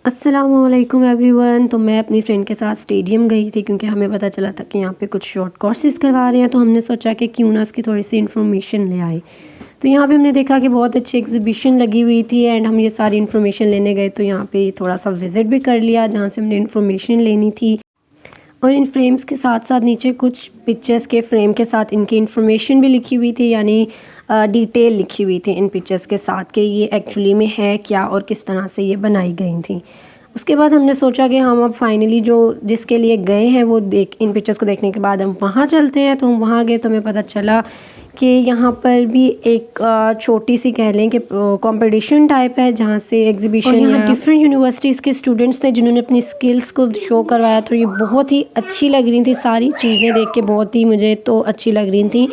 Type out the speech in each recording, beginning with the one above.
अस्सलामुअलैकुम एवरीवन। तो मैं अपनी फ्रेंड के साथ स्टेडियम गई थी क्योंकि हमें पता चला था कि यहाँ पे कुछ शॉर्ट कोर्सेज़ करवा रहे हैं, तो हमने सोचा कि क्यों ना उसकी थोड़ी सी इन्फॉर्मेशन ले आए। तो यहाँ पे हमने देखा कि बहुत अच्छी एग्जीबिशन लगी हुई थी एंड हम ये सारी इन्फॉर्मेशन लेने गए, तो यहाँ पे थोड़ा सा विज़िट भी कर लिया जहाँ से हमने इन्फॉर्मेशन लेनी थी। और इन फ्रेम्स के साथ साथ नीचे कुछ पिक्चर्स के फ्रेम के साथ इनकी इन्फॉर्मेशन भी लिखी हुई थी, यानी डिटेल लिखी हुई थी इन पिक्चर्स के साथ कि ये एक्चुअली में है क्या और किस तरह से ये बनाई गई थी। उसके बाद हमने सोचा कि हम अब फाइनली जो जिसके लिए गए हैं वो इन पिक्चर्स को देखने के बाद हम वहाँ चलते हैं। तो हम वहाँ गए तो हमें पता चला कि यहाँ पर भी एक छोटी सी कह लें कि कंपटीशन टाइप है जहाँ से एग्जीबिशन, और यहाँ डिफरेंट यूनिवर्सिटीज़ के स्टूडेंट्स थे जिन्होंने अपनी स्किल्स को शो करवाया। तो ये बहुत ही अच्छी लग रही थी, सारी चीज़ें देख के बहुत ही मुझे तो अच्छी लग रही थी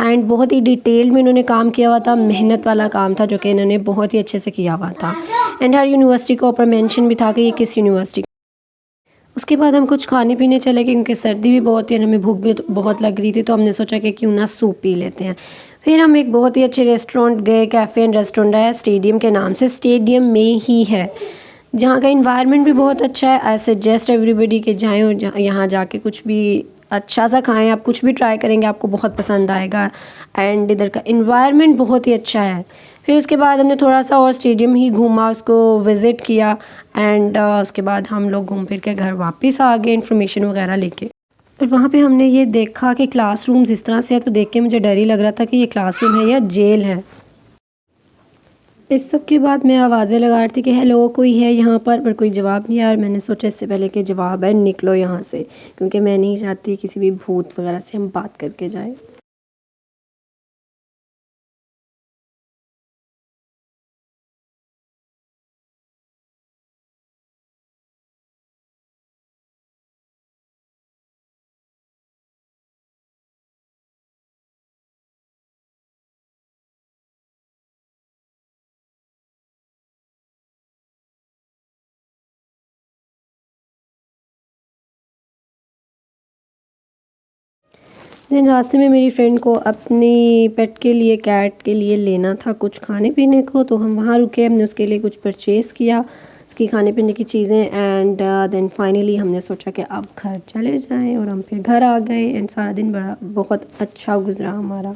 एंड बहुत ही डिटेल में इन्होंने काम किया हुआ था, मेहनत वाला काम था जो कि इन्होंने बहुत ही अच्छे से किया हुआ था एंड हर यूनिवर्सिटी के ऊपर मेंशन भी था कि ये किस यूनिवर्सिटी। उसके बाद हम कुछ खाने पीने चले गए क्योंकि सर्दी भी बहुत थी, हमें भूख भी बहुत लग रही थी, तो हमने सोचा कि क्यों ना सूप पी लेते हैं। फिर हम एक बहुत ही अच्छे रेस्टोरेंट गए, कैफ़े एंड रेस्टोरेंट है, स्टेडियम के नाम से, स्टेडियम में ही है, जहाँ का इन्वायरमेंट भी बहुत अच्छा है। आई सजेस्ट एवरीबडी के जाएँ और यहाँ जाके कुछ भी अच्छा सा खाएं। आप कुछ भी ट्राई करेंगे आपको बहुत पसंद आएगा एंड इधर का इन्वायरमेंट बहुत ही अच्छा है। फिर उसके बाद हमने थोड़ा सा और स्टेडियम ही घूमा, उसको विज़िट किया एंड उसके बाद हम लोग घूम फिर के घर वापस आ गए इन्फॉर्मेशन वगैरह लेके। और वहाँ पे हमने ये देखा कि क्लासरूम्स इस तरह से है, तो देख के मुझे डर ही लग रहा था कि ये क्लासरूम है या जेल है। इस सब के बाद मैं आवाज़ें लगा रही थी कि हेलो कोई है यहाँ पर कोई जवाब नहीं आया। और मैंने सोचा इससे पहले कि जवाब है निकलो यहाँ से, क्योंकि मैं नहीं चाहती किसी भी भूत वगैरह से हम बात करके जाए। दिन रास्ते में मेरी फ्रेंड को अपनी पेट के लिए, कैट के लिए लेना था कुछ खाने पीने को, तो हम वहाँ रुके, हमने उसके लिए कुछ परचेज़ किया, उसकी खाने पीने की चीज़ें एंड देन फाइनली हमने सोचा कि अब घर चले जाएं और हम फिर घर आ गए एंड सारा दिन बड़ा बहुत अच्छा गुजरा हमारा।